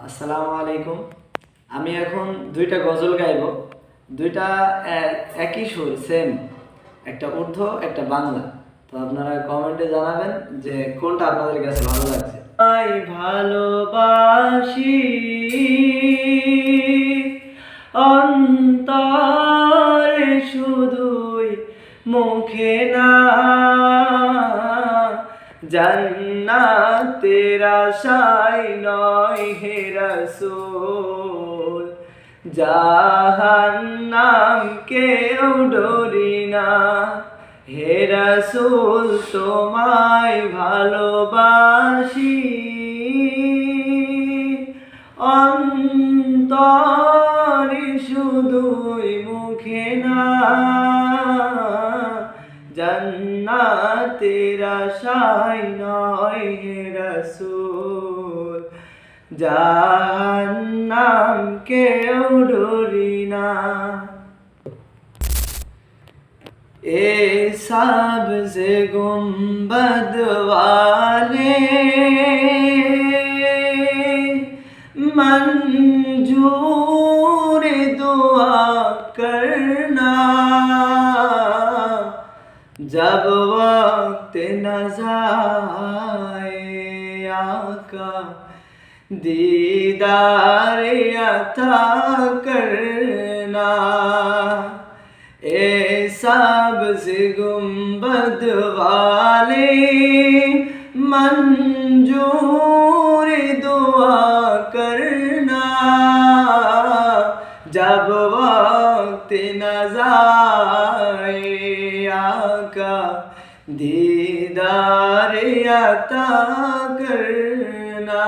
আসসালামু আলাইকুম। আমি এখন দুইটা গজল গাইব। দুইটা একই সুর, সেম। একটা উর্দু, একটা বাংলা। তো আপনারা কমেন্টে জানাবেন যে কোনটা আপনাদের কাছে ভালো লাগছে। আই ভালোবাসি অন্তরে, শুধুই মুখে না, জান্নাতের আশায় নয় হে রাসূল, জাহান্নাম কেউ ডরি না। হে রাসূল তোমায় ভালোবাসি অন্তরে, শুধুই মুখে না, জান্নাতের আশায় নয় হে রাসূল, জাহান্নাম কেউ ডরি না। ए सब्ज़ गुंबद वाले मंजूर दुआ करना, जब वक्त नज़ाए आका दीदार अता करना। ए सब्ज़ गुंबद वाले मंजूर दुआ करना, जब वक्त नज़ाए आका दीदार अता करना।